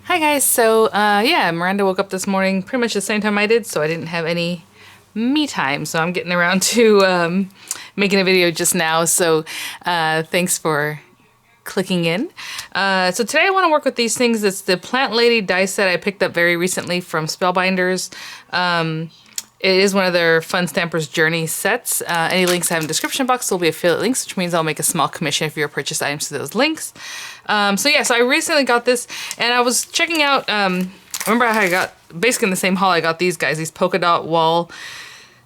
Hi guys, so yeah, Miranda woke up this morning pretty much the same time I did, so I didn't have any me time, so I'm getting around to making a video just now, so thanks for clicking in. So today I want to work with these things. It's the Plant Lady die set I picked up very recently from Spellbinders. It is one of their Fun Stampers Journey sets. Any links I have in the description box will be affiliate links, which means I'll make a small commission if you purchase items to those links. So yeah, so I recently got this, and I was checking out, remember how I got, basically in the same haul, I got these guys, these polka dot wall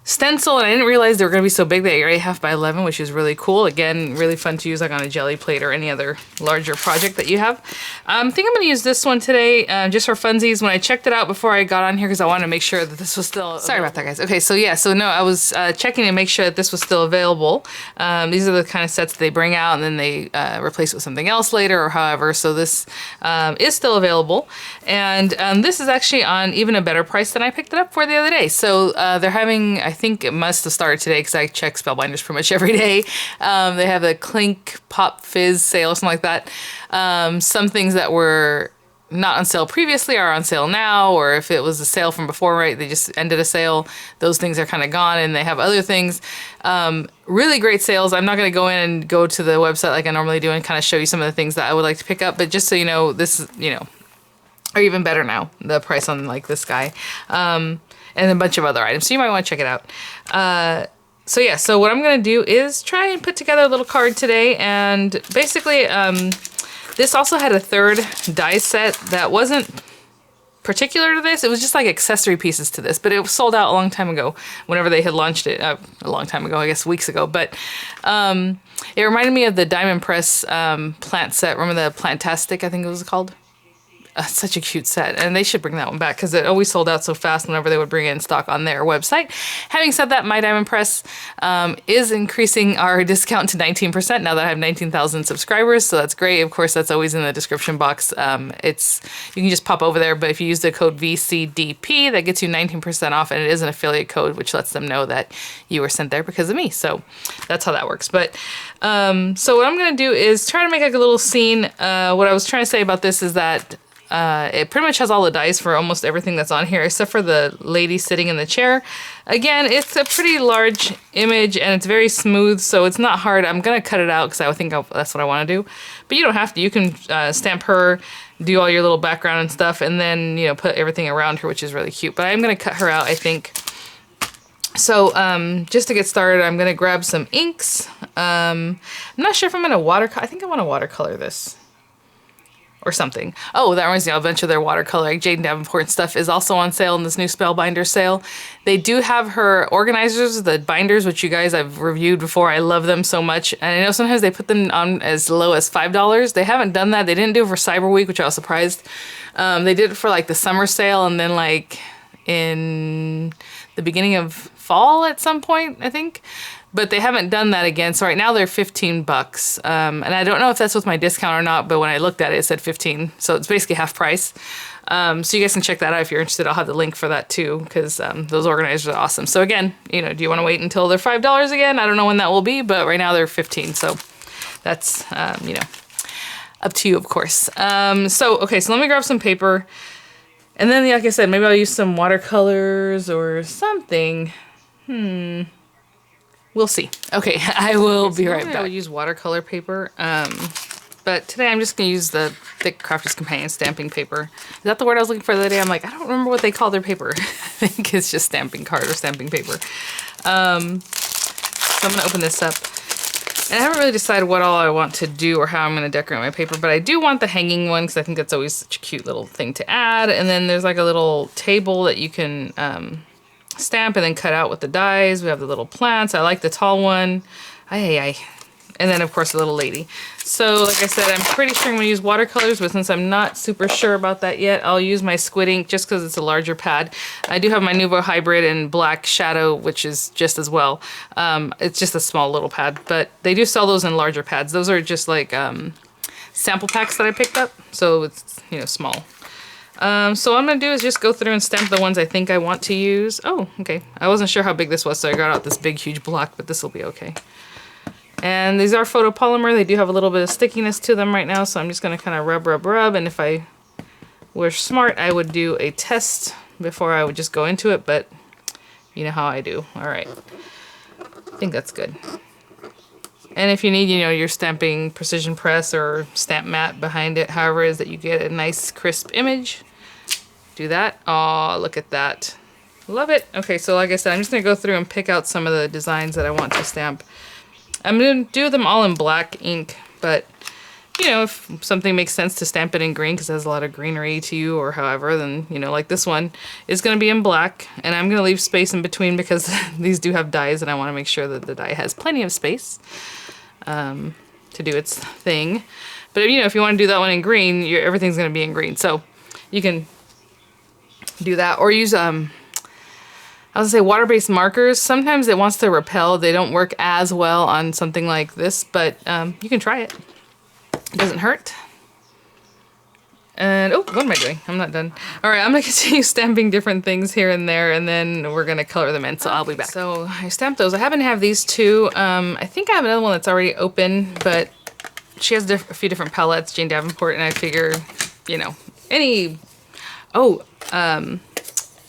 stencil, and I didn't realize they were going to be so big. They are 8.5 by 11, which is really cool. Again, really fun to use like on a jelly plate or any other larger project that you have. I think I'm going to use this one today just for funsies. When I checked it out before I got on here, because I wanted to make sure that this was still Sorry about that, guys. Okay, so yeah, so no, I was checking to make sure that this was still available. These are the kind of sets that they bring out and then they replace it with something else later or however. So this is still available. And this is actually on even a better price than I picked it up for the other day. So they're having, I think it must have started today because I check Spellbinders pretty much every day. They have a Clink Pop Fizz sale or something like that. Some things that were not on sale previously are on sale now, or if it was a sale from before, right, they just ended a sale, those things are kind of gone, and they have other things. Really great sales. I'm not going to go in and go to the website like I normally do and kind of show you some of the things that I would like to pick up, but just so you know, this is, you know, or even better now, the price on like this guy. And a bunch of other items, so you might want to check it out. So yeah, so what I'm going to do is try and put together a little card today, and basically this also had a third die set that wasn't particular to this. It was just like accessory pieces to this, but it was sold out a long time ago whenever they had launched it, a long time ago, I guess weeks ago, but it reminded me of the Diamond Press plant set. Remember the Plantastic, I think it was called? Such a cute set, and they should bring that one back because it always sold out so fast whenever they would bring in stock on their website. Having said that, My Diamond Press is increasing our discount to 19% now that I have 19,000 subscribers, so that's great. Of course, that's always in the description box. You can just pop over there, but if you use the code VCDP, that gets you 19% off, and it is an affiliate code, which lets them know that you were sent there because of me. So that's how that works. But so what I'm going to do is try to make like a little scene. What I was trying to say about this is that it pretty much has all the dice for almost everything that's on here, except for the lady sitting in the chair. Again, it's a pretty large image, and it's very smooth, so it's not hard. I'm going to cut it out because I think that's what I want to do. But you don't have to. You can stamp her, do all your little background and stuff, and then, you know, put everything around her, which is really cute. But I'm going to cut her out, I think. So just to get started, I'm going to grab some inks. I'm not sure if I'm going to watercolor. I think I want to watercolor this. Or something. Oh, that reminds me, a bunch of their watercolor, like Jade Davenport stuff, is also on sale in this new Spellbinder sale. They do have her organizers, the binders, which you guys I've reviewed before. I love them so much. And I know sometimes they put them on as low as $5. They haven't done that. They didn't do it for Cyber Week, which I was surprised. They did it for like the summer sale, and then like in the beginning of fall at some point, I think. But they haven't done that again. So right now they're $15. And I don't know if that's with my discount or not, but when I looked at it, it said 15. So it's basically half price. So you guys can check that out if you're interested. I'll have the link for that too, because those organizers are awesome. So again, you know, do you want to wait until they're $5 again? I don't know when that will be, but right now they're 15. So that's, you know, up to you, of course. Okay, so let me grab some paper. And then, like I said, maybe I'll use some watercolors or something. We'll see. Okay, I will be right back. I would use watercolor paper, but today I'm just going to use the thick Crafter's Companion stamping paper. Is that the word I was looking for the other day? I'm like, I don't remember what they call their paper. I think it's just stamping card or stamping paper. So I'm going to open this up. And I haven't really decided what all I want to do or how I'm going to decorate my paper, but I do want the hanging one because I think that's always such a cute little thing to add. And then there's like a little table that you can stamp and then cut out with the dies. We have the little plants. I like the tall one. And then of course the little lady. So like I said, I'm pretty sure I'm going to use watercolors, but since I'm not super sure about that yet, I'll use my squid ink just because it's a larger pad. I do have my Nuvo Hybrid in Black Shadow, which is just as well. It's just a small little pad, but they do sell those in larger pads. Those are just like sample packs that I picked up, so it's, you know, small. So what I'm going to do is just go through and stamp the ones I think I want to use. Oh, okay. I wasn't sure how big this was, so I got out this big, huge block, but this will be okay. And these are photopolymer. They do have a little bit of stickiness to them right now, so I'm just going to kind of rub, and if I were smart, I would do a test before I would just go into it, but you know how I do. All right, I think that's good. And if you need, you know, your stamping precision press or stamp mat behind it, however it is that you get a nice crisp image, do that. Oh, look at that. Love it. Okay, so like I said, I'm just going to go through and pick out some of the designs that I want to stamp. I'm going to do them all in black ink, but, you know, if something makes sense to stamp it in green because it has a lot of greenery to you or however, then, you know, like this one is going to be in black. And I'm going to leave space in between because these do have dies and I want to make sure that the die has plenty of space to do its thing. But, you know, if you want to do that one in green, everything's going to be in green. So you can do that or use I was gonna say water-based markers. Sometimes it wants to repel. They don't work as well on something like this, but you can try it. It doesn't hurt. And oh, what am I doing? I'm not done. All right, I'm gonna continue stamping different things here and there, and then we're gonna color them in. So I'll be back. So I stamped those. I happen to have these two. I think I have another one that's already open, but she has a few different palettes, Jane Davenport, and I figure, you know, any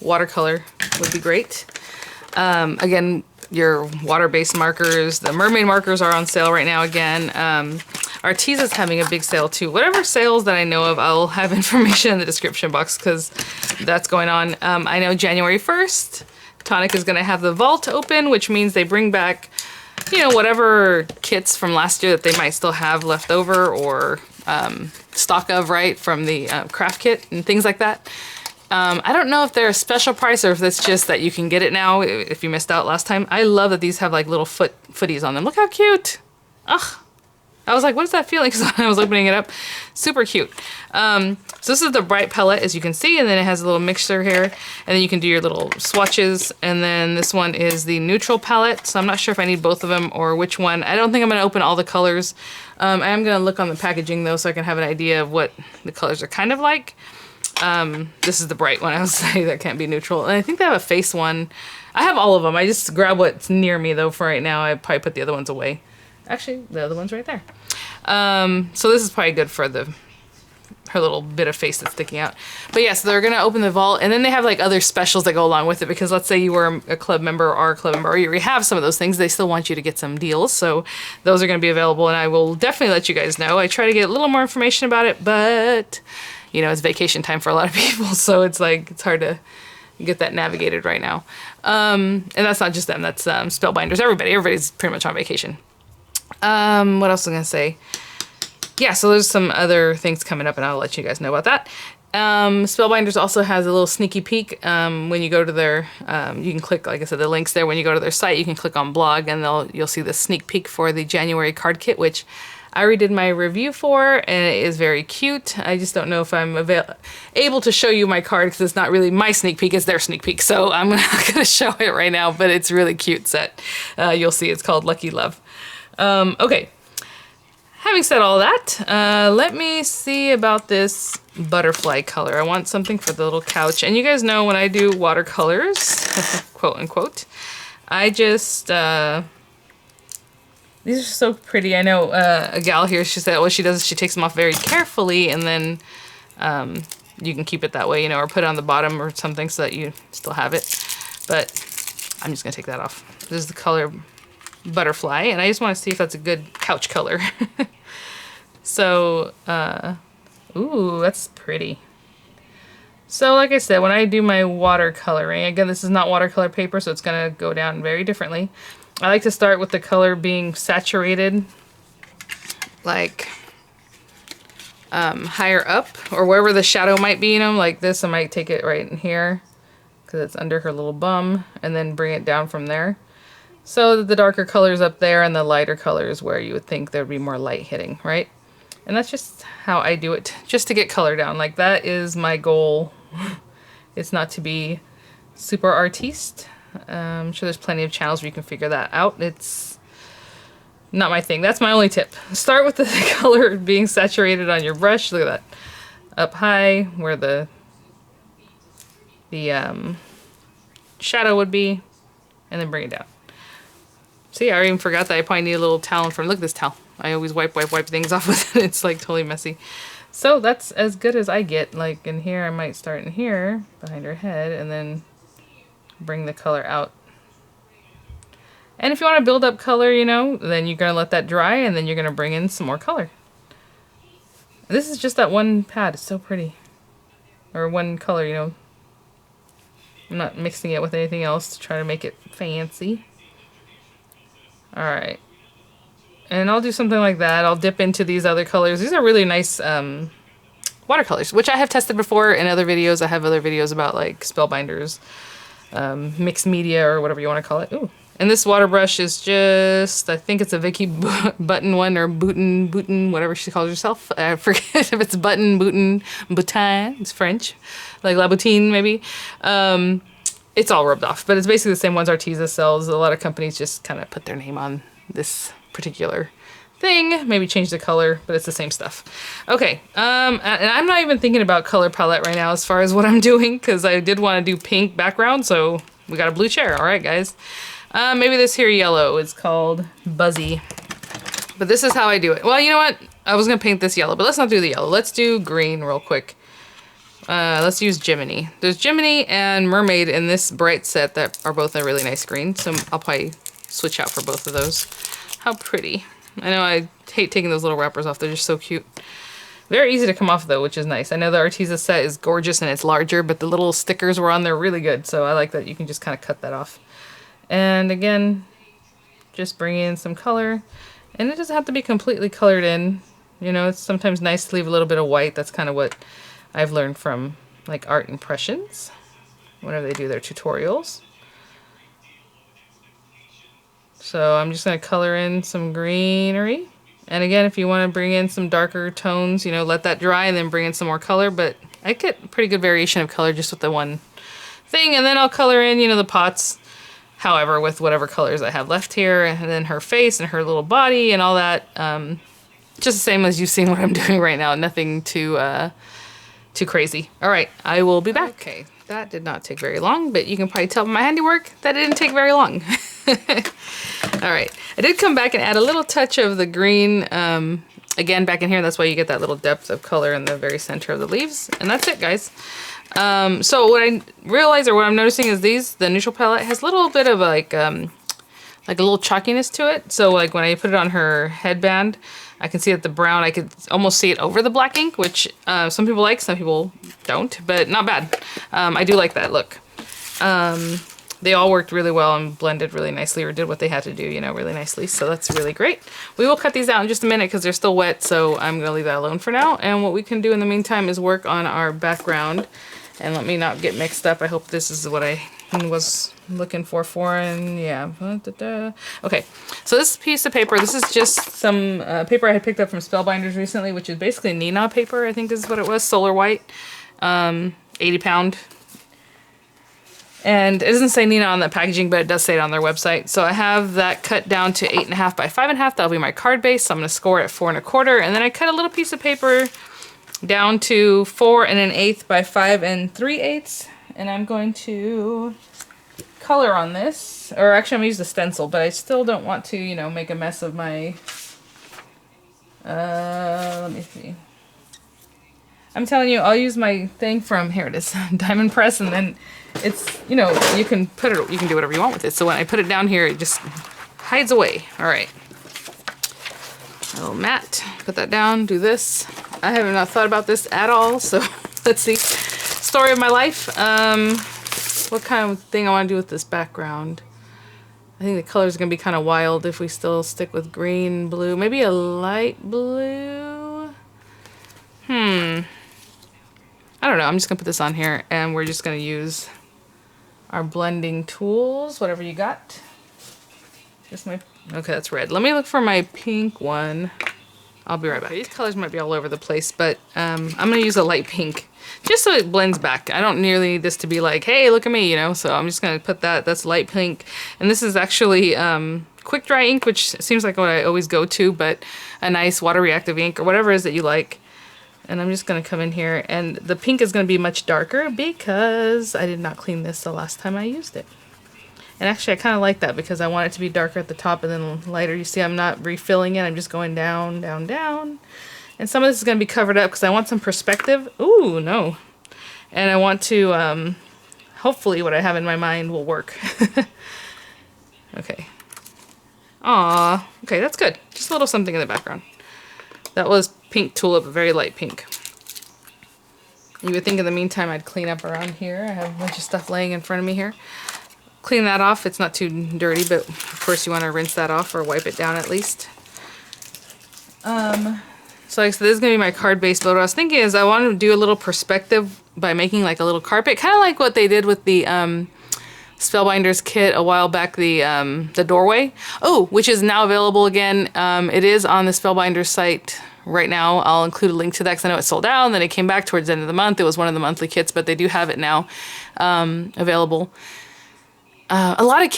watercolor would be great. Again, your water-based markers, the mermaid markers are on sale right now again. Artesa's having a big sale too. Whatever sales that I know of, I'll have information in the description box because that's going on. I know January 1st, Tonic is going to have the vault open, which means they bring back, you know, whatever kits from last year that they might still have left over or stock of, right, from the craft kit and things like that. I don't know if they're a special price or if it's just that you can get it now if you missed out last time. I love that these have like little footies on them. Look how cute. Ugh. I was like, what is that feeling? Because I was opening it up. Super cute. So this is the bright palette, as you can see, and then it has a little mixture here. And then you can do your little swatches. And then this one is the neutral palette. So I'm not sure if I need both of them or which one. I don't think I'm going to open all the colors. I am going to look on the packaging, though, so I can have an idea of what the colors are kind of like. This is the bright one, I would say, that can't be neutral. And I think they have a face one. I have all of them. I just grab what's near me, though, for right now. I probably put the other ones away. Actually, the other one's right there. So this is probably good for her little bit of face that's sticking out. But yeah, so they're going to open the vault, and then they have like other specials that go along with it, because let's say you were a club member or a club member, or you already have some of those things, they still want you to get some deals. So those are going to be available, and I will definitely let you guys know. I try to get a little more information about it, but you know, it's vacation time for a lot of people, so it's like, it's hard to get that navigated right now. And that's not just them, that's Spellbinders, everybody's pretty much on vacation. What else was I gonna say? Yeah, so there's some other things coming up, and I'll let you guys know about that. Spellbinders also has a little sneaky peek. When you go to their, you can click, like I said, the links there. When you go to their site, you can click on blog, and you'll see the sneak peek for the January card kit, which I already did my review for, and it is very cute. I just don't know if I'm able to show you my card, because it's not really my sneak peek, it's their sneak peek. So I'm not gonna show it right now, but it's really cute set. You'll see it's called Lucky Love. Okay, having said all that, let me see about this butterfly color. I want something for the little couch. And you guys know when I do watercolors, quote unquote, I just, these are so pretty. I know a gal here, she said what she does is she takes them off very carefully, and then you can keep it that way, you know, or put it on the bottom or something so that you still have it. But I'm just gonna take that off. This is the color Butterfly, and I just want to see if that's a good couch color. So, ooh, that's pretty. So like I said, when I do my watercoloring, again, this is not watercolor paper, so it's gonna go down very differently. I like to start with the color being saturated, like higher up, or wherever the shadow might be, you know, like this. I might take it right in here, because it's under her little bum, and then bring it down from there. So the darker colors up there, and the lighter colors where you would think there'd be more light hitting, right? And that's just how I do it, just to get color down. Like, that is my goal. It's not to be super artiste. I'm sure there's plenty of channels where you can figure that out. It's not my thing. That's my only tip. Start with the color being saturated on your brush. Look at that. Up high, where the shadow would be, and then bring it down. See, I even forgot that I probably need a little towel in front. Look at this towel. I always wipe things off with it. It's like totally messy. So that's as good as I get. Like in here, I might start in here, behind her head, and then bring the color out. And if you want to build up color, you know, then you're going to let that dry, and then you're going to bring in some more color. This is just that one pad. It's so pretty. Or one color, you know. I'm not mixing it with anything else to try to make it fancy. Alright. And I'll do something like that. I'll dip into these other colors. These are really nice watercolors, which I have tested before in other videos. I have other videos about like Spellbinders, mixed media, or whatever you want to call it. Ooh. And this water brush is just, I think it's a Vicky Button one, or Boutin, whatever she calls herself. I forget if it's Button, Boutin, it's French. Like La Boutine, maybe. It's all rubbed off, but it's basically the same ones Arteza sells. A lot of companies just kind of put their name on this particular thing. Maybe change the color, but it's the same stuff. Okay, and I'm not even thinking about color palette right now as far as what I'm doing, because I did want to do pink background, so we got a blue chair. All right, guys. Maybe this here yellow is called Buzzy. But this is how I do it. Well, you know what? I was going to paint this yellow, but let's not do the yellow. Let's do green real quick. Let's use Jiminy. There's Jiminy and Mermaid in this bright set that are both a really nice green. So I'll probably switch out for both of those. How pretty. I know I hate taking those little wrappers off. They're just so cute. Very easy to come off though, which is nice. I know the Arteza set is gorgeous and it's larger, but the little stickers were on there really good. So I like that you can just kind of cut that off. And again, just bring in some color. And it doesn't have to be completely colored in. You know, it's sometimes nice to leave a little bit of white. That's kind of what I've learned from like Art Impressions, whenever they do their tutorials. So I'm just going to color in some greenery. And again, if you want to bring in some darker tones, you know, let that dry and then bring in some more color. But I get a pretty good variation of color just with the one thing. And then I'll color in, you know, the pots. However, with whatever colors I have left here, and then her face and her little body and all that, just the same as you've seen what I'm doing right now. Nothing too crazy. All right, I will be back. Okay, that did not take very long, but you can probably tell by my handiwork that it didn't take very long. All right, I did come back and add a little touch of the green, again, back in here. That's why you get that little depth of color in the very center of the leaves. And that's it, guys. So what I realize, or what I'm noticing, is the neutral palette has a little bit of like a little chalkiness to it. So like when I put it on her headband, I can see that the brown, I could almost see it over the black ink, which some people like, some people don't, but not bad. I do like that look. They all worked really well and blended really nicely, or did what they had to do, you know, really nicely. So that's really great. We will cut these out in just a minute because they're still wet, so I'm going to leave that alone for now. And what we can do in the meantime is work on our background. And let me not get mixed up. I hope this is what I was looking for, and yeah. Okay, so this piece of paper, this is just some paper I had picked up from Spellbinders recently, which is basically Nina paper, I think is what it was, solar white, 80 pound. And it doesn't say Nina on that packaging, but it does say it on their website. So I have that cut down to 8.5 by 5.5. That'll be my card base. So I'm going to score it at 4 1/4. And then I cut a little piece of paper down to 4 1/8 by 5 3/8. And I'm going to color on this. Or actually, I'm going to use the stencil, but I still don't want to, you know, make a mess of my... let me see. I'm telling you, I'll use my thing from, here it is, Diamond Press, and then it's, you know, you can put it, you can do whatever you want with it. So when I put it down here, it just hides away. All right. A little matte, put that down, do this. I have not thought about this at all, so let's see. Story of my life. What kind of thing I want to do with this background? I think the color is going to be kind of wild if we still stick with green, blue. Maybe a light blue? I don't know. I'm just going to put this on here, and we're just going to use our blending tools, whatever you got. Just my... Okay, that's red. Let me look for my pink one. I'll be right back. These colors might be all over the place, but I'm going to use a light pink just so it blends back. I don't nearly need this to be like, hey, look at me, you know? So I'm just going to put that. That's light pink. And this is actually quick dry ink, which seems like what I always go to, but a nice water reactive ink or whatever it is that you like. And I'm just going to come in here, and the pink is going to be much darker because I did not clean this the last time I used it. And actually I kind of like that because I want it to be darker at the top and then lighter. You see I'm not refilling it, I'm just going down, down, down. And some of this is going to be covered up because I want some perspective. Ooh, no. And I want to, hopefully what I have in my mind will work. Okay. Aw. Okay, that's good. Just a little something in the background. That was pink tulip, a very light pink. You would think in the meantime I'd clean up around here. I have a bunch of stuff laying in front of me here. Clean that off. It's not too dirty, but of course you want to rinse that off or wipe it down at least. So like I said, this is going to be my card base, but what I was thinking is I want to do a little perspective by making like a little carpet, kind of like what they did with the Spellbinders kit a while back, the doorway. Oh, which is now available again. It is on the Spellbinders site right now. I'll include a link to that because I know it sold out and then it came back towards the end of the month. It was one of the monthly kits, but they do have it now available. A lot of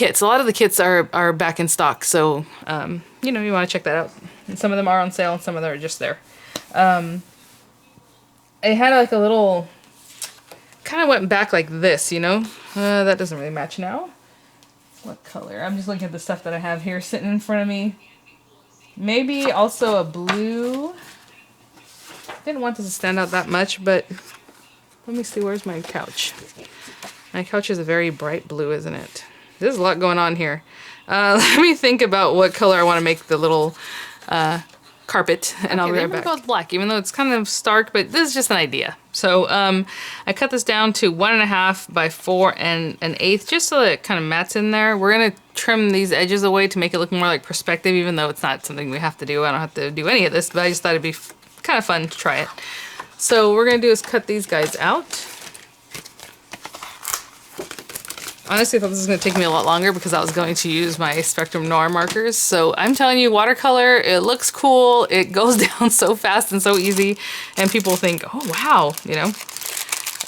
the kits are back in stock, so you know, you want to check that out. And some of them are on sale and some of them are just there. It had like a little, kind of went back like this, you know. That doesn't really match now. What color? I'm just looking at the stuff that I have here sitting in front of me. Maybe also a blue. Didn't want this to stand out that much, but let me see, where's my couch? My couch is a very bright blue, isn't it? There's a lot going on here. Let me think about what color I want to make the little carpet, and I'll be right back. Go with black, even though it's kind of stark, but this is just an idea. So I cut this down to 1.5 by 4 1/8, just so that it kind of mats in there. We're gonna trim these edges away to make it look more like perspective, even though it's not something we have to do. I don't have to do any of this, but I just thought it'd be kind of fun to try it. So what we're gonna do is cut these guys out. Honestly, I thought this was going to take me a lot longer because I was going to use my Spectrum Noir markers. So I'm telling you, watercolor, it looks cool. It goes down so fast and so easy. And people think, oh, wow, you know.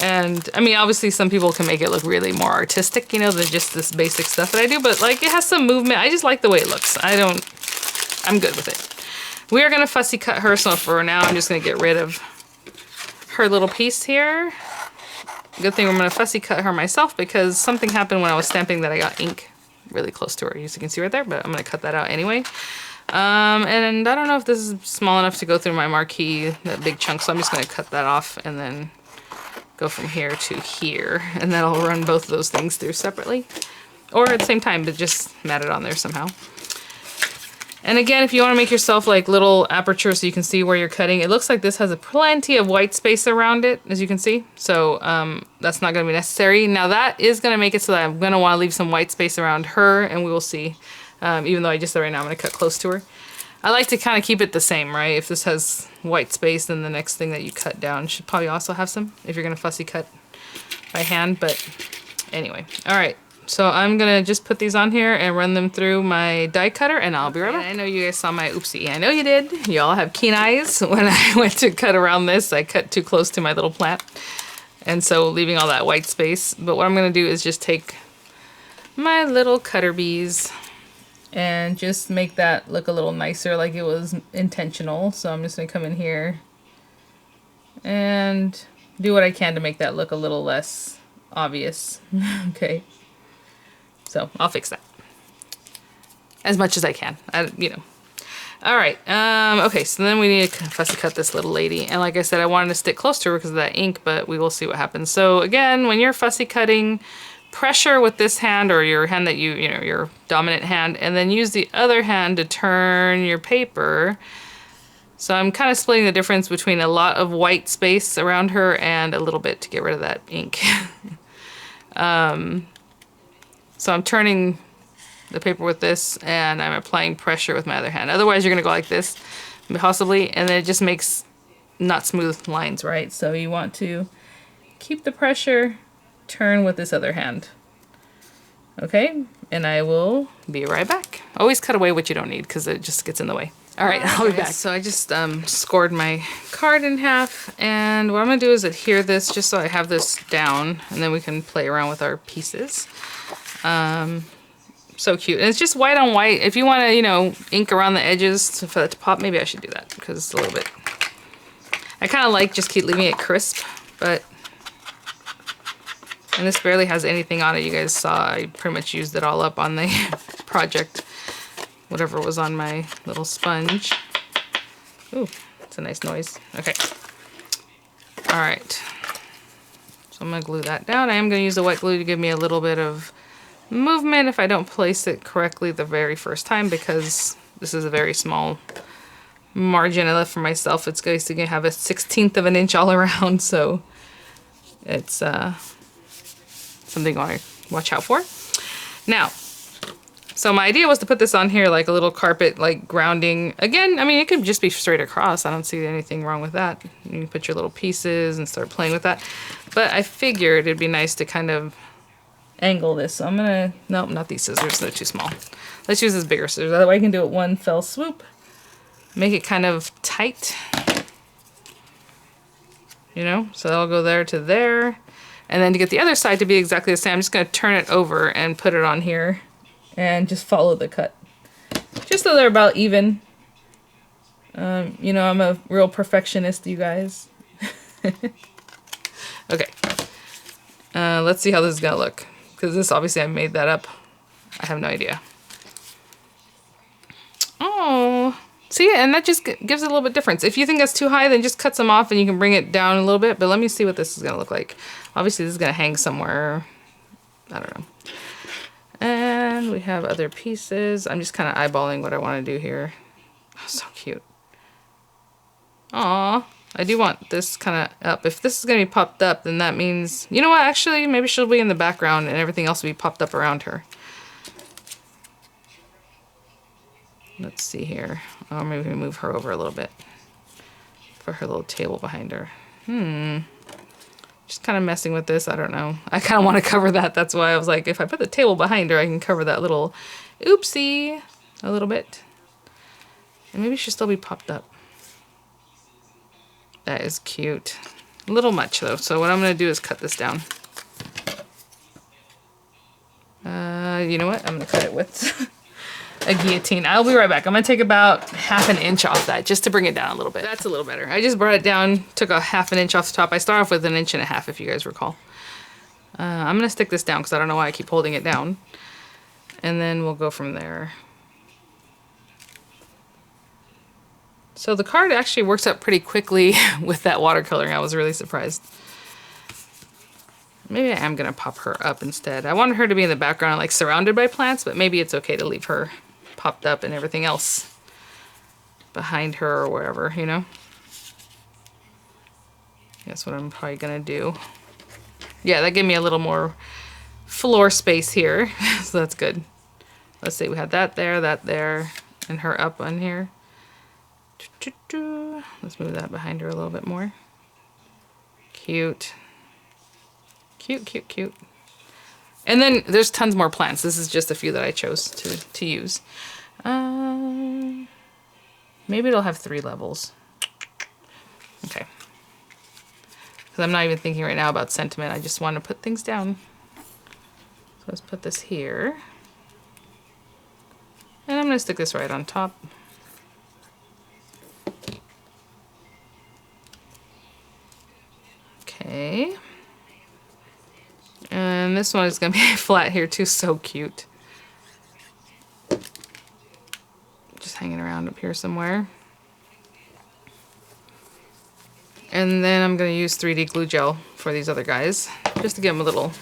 And I mean, obviously some people can make it look really more artistic, you know, than just this basic stuff that I do. But like, it has some movement. I just like the way it looks. I'm good with it. We are going to fussy cut her. So for now, I'm just going to get rid of her little piece here. Good thing I'm going to fussy cut her myself because something happened when I was stamping that I got ink really close to her, as you can see right there, but I'm going to cut that out anyway. And I don't know if this is small enough to go through my marquee, that big chunk, so I'm just going to cut that off and then go from here to here, and then I'll run both of those things through separately, or at the same time, but just mat it on there somehow. And again, if you want to make yourself like little apertures so you can see where you're cutting, it looks like this has plenty of white space around it, as you can see. So that's not going to be necessary. Now that is going to make it so that I'm going to want to leave some white space around her, and we will see. Even though I just said right now I'm going to cut close to her. I like to kind of keep it the same, right? If this has white space, then the next thing that you cut down should probably also have some, if you're going to fussy cut by hand. But anyway, all right. So I'm going to just put these on here and run them through my die cutter, and I'll be right back. I know you guys saw my oopsie. I know you did. You all have keen eyes. When I went to cut around this, I cut too close to my little plant. And so leaving all that white space. But what I'm going to do is just take my little cutter bees and just make that look a little nicer, like it was intentional. So I'm just going to come in here and do what I can to make that look a little less obvious. Okay. So I'll fix that as much as I can, you know. All right. Okay, so then we need to fussy cut this little lady. And like I said, I wanted to stick close to her because of that ink, but we will see what happens. So again, when you're fussy cutting, pressure with this hand or your hand that you know, your dominant hand, and then use the other hand to turn your paper. So I'm kind of splitting the difference between a lot of white space around her and a little bit to get rid of that ink. So I'm turning the paper with this, and I'm applying pressure with my other hand. Otherwise, you're going to go like this, possibly, and then it just makes not smooth lines, right? So you want to keep the pressure, turn with this other hand. Okay, and I will be right back. Always cut away what you don't need because it just gets in the way. All right, I'll be back. So I just scored my card in half, and what I'm going to do is adhere this just so I have this down, and then we can play around with our pieces. So cute. And it's just white on white. If you want to, you know, ink around the edges for that to pop, maybe I should do that because it's a little bit... I kind of like just keep leaving it crisp, but... And this barely has anything on it. You guys saw I pretty much used it all up on the project. Whatever was on my little sponge. Ooh, It's a nice noise. Okay. All right. So I'm gonna glue that down. I am gonna use the wet glue to give me a little bit of movement if I don't place it correctly the very first time, because this is a very small margin I left for myself. It's going to have a 1/16 of an inch all around, so it's something I watch out for. Now, so my idea was to put this on here like a little carpet, like grounding. Again, I mean, it could just be straight across. I don't see anything wrong with that. You can put your little pieces and start playing with that. But I figured it'd be nice to kind of angle this. So I'm gonna, nope, not these scissors, they're too small. Let's use this bigger scissors. That way I can do it one fell swoop. Make it kind of tight. You know, so that'll go there to there. And then to get the other side to be exactly the same, I'm just gonna turn it over and put it on here and just follow the cut. Just so they're about even. You know, I'm a real perfectionist, you guys. Okay. Let's see how this is gonna look. Because this, obviously, I made that up. I have no idea. Oh, see, and that just gives it a little bit difference. If you think that's too high, then just cut some off and you can bring it down a little bit. But let me see what this is gonna look like. Obviously, this is gonna hang somewhere. I don't know. And we have other pieces. I'm just kind of eyeballing what I want to do here. Oh, so cute. Aw, I do want this kind of up. If this is going to be popped up, then that means... You know what? Actually, maybe she'll be in the background and everything else will be popped up around her. Let's see here. Oh, maybe we move her over a little bit. For her little table behind her. Just kind of messing with this. I don't know. I kind of want to cover that. That's why I was like, if I put the table behind her, I can cover that little oopsie a little bit. And maybe she'll still be popped up. That is cute. A little much though. So what I'm going to do is cut this down. You know what? I'm going to cut it with a guillotine. I'll be right back. I'm going to take about 1/2 inch off that just to bring it down a little bit. That's a little better. I just brought it down, took a 1/2 inch off the top. I start off with 1.5 inches if you guys recall. I'm going to stick this down because I don't know why I keep holding it down. And then we'll go from there. So the card actually works up pretty quickly with that watercoloring. I was really surprised. Maybe I am going to pop her up instead. I wanted her to be in the background, like surrounded by plants, but maybe it's okay to leave her popped up and everything else behind her or wherever, you know? That's what I'm probably going to do. Yeah, that gave me a little more floor space here, so that's good. Let's see, we had that there, and her up on here. Let's move that behind her a little bit more. Cute. Cute, cute, cute. And then there's tons more plants. This is just a few that I chose to use. Maybe it'll have 3 levels. Okay. Because I'm not even thinking right now about sentiment. I just want to put things down. So let's put this here. And I'm going to stick this right on top. Okay. And this one is going to be flat here too. So cute. Just hanging around up here somewhere. And then I'm going to use 3D glue gel for these other guys. Just to give them a little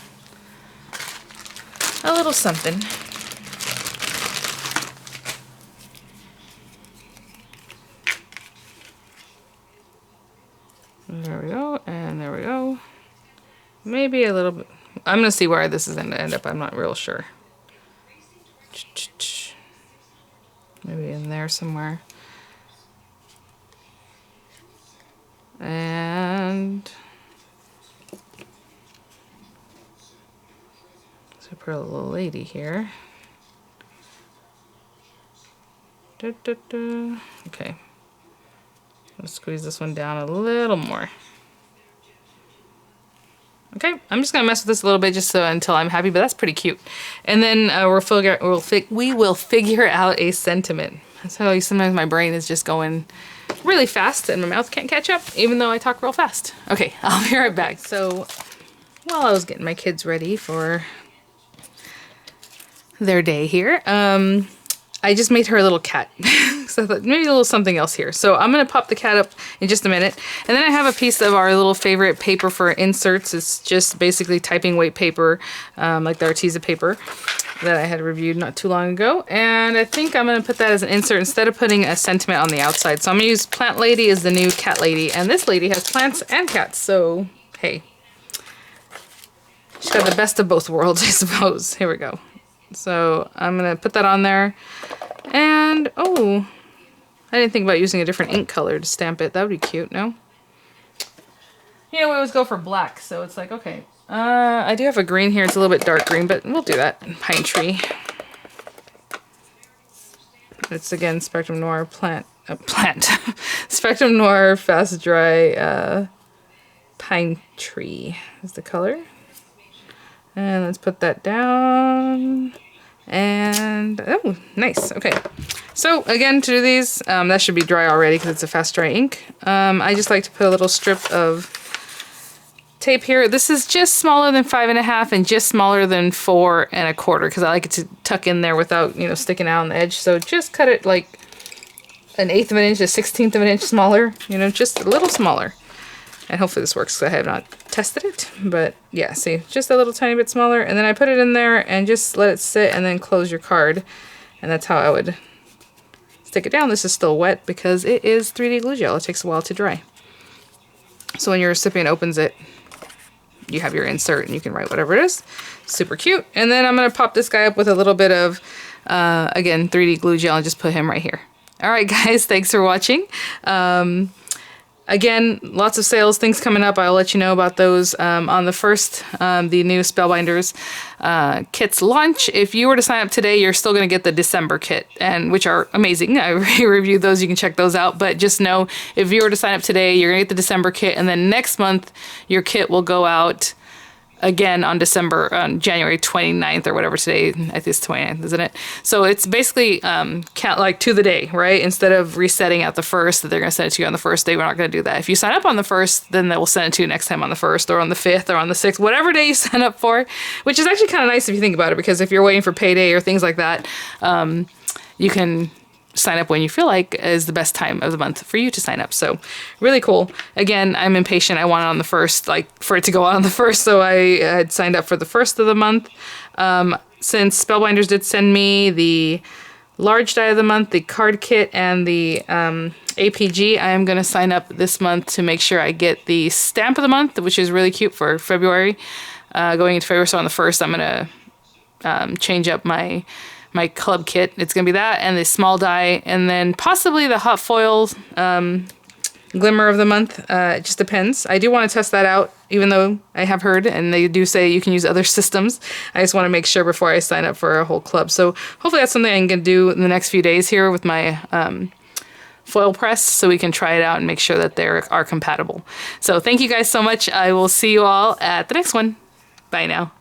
something. There we go, and there we go. Maybe a little bit. I'm going to see where this is going to end up. I'm not real sure. Maybe in there somewhere. And so put a little lady here. Okay. Let's squeeze this one down a little more. Okay, I'm just gonna mess with this a little bit just so until I'm happy, but that's pretty cute. And then we will figure out a sentiment. So sometimes my brain is just going really fast and my mouth can't catch up, even though I talk real fast. Okay, I'll be right back. So while I was getting my kids ready for their day here, I just made her a little cat. So I thought maybe a little something else here. So I'm going to pop the cat up in just a minute. And then I have a piece of our little favorite paper for inserts. It's just basically typing weight paper, like the Arteza paper that I had reviewed not too long ago. And I think I'm going to put that as an insert instead of putting a sentiment on the outside. So I'm going to use Plant Lady as the new Cat Lady. And this lady has plants and cats. So, hey. She's got the best of both worlds, I suppose. Here we go. So I'm going to put that on there. And, oh, I didn't think about using a different ink color to stamp it. That would be cute, no? You know, we always go for black, so it's like, okay. I do have a green here. It's a little bit dark green, but we'll do that. Pine Tree. It's, again, Spectrum Noir Spectrum Noir Fast Dry Pine Tree is the color. And let's put that down. And, oh, nice. Okay. So, again, to do these, that should be dry already because it's a fast dry ink. I just like to put a little strip of tape here. This is just smaller than 5.5 and just smaller than 4 1/4 because I like it to tuck in there without, you know, sticking out on the edge. So just cut it like 1/8 of an inch, 1/16 of an inch smaller, you know, just a little smaller. And hopefully this works because I have not tested it. But yeah, see, just a little tiny bit smaller. And then I put it in there and just let it sit and then close your card. And that's how I would stick it down. This is still wet because it is 3D glue gel. It takes a while to dry. So when your recipient opens it, you have your insert and you can write whatever it is. Super cute. And then I'm going to pop this guy up with a little bit of, again, 3D glue gel and just put him right here. All right, guys, thanks for watching. Again, lots of sales, things coming up. I'll let you know about those on the 1st, the new Spellbinders kits launch. If you were to sign up today, you're still going to get the December kit, and which are amazing. I reviewed those. You can check those out. But just know, if you were to sign up today, you're going to get the December kit, and then next month, your kit will go out again on January 29th or whatever today. I think it's 29th, isn't it? So it's basically count like to the day, right? Instead of resetting at the 1st, that they're going to send it to you on the 1st day, we're not going to do that. If you sign up on the 1st, then they will send it to you next time on the 1st or on the 5th or on the 6th, whatever day you sign up for, which is actually kind of nice if you think about it, because if you're waiting for payday or things like that, you can sign up when you feel like is the best time of the month for you to sign up. So really cool. Again, I'm impatient. I want it on the 1st, like for it to go out on the 1st. So I had signed up for the 1st of the month. Since Spellbinders did send me the large die of the month, the card kit, and the APG, I am going to sign up this month to make sure I get the stamp of the month, which is really cute for February. Going into February, so on the 1st, I'm going to change up my club kit. It's going to be that and the small die, and then possibly the hot foil glimmer of the month. It just depends. I do want to test that out, even though I have heard, and they do say you can use other systems. I just want to make sure before I sign up for a whole club. So hopefully that's something I can do in the next few days here with my foil press, so we can try it out and make sure that they are compatible. So thank you guys so much. I will see you all at the next one. Bye now.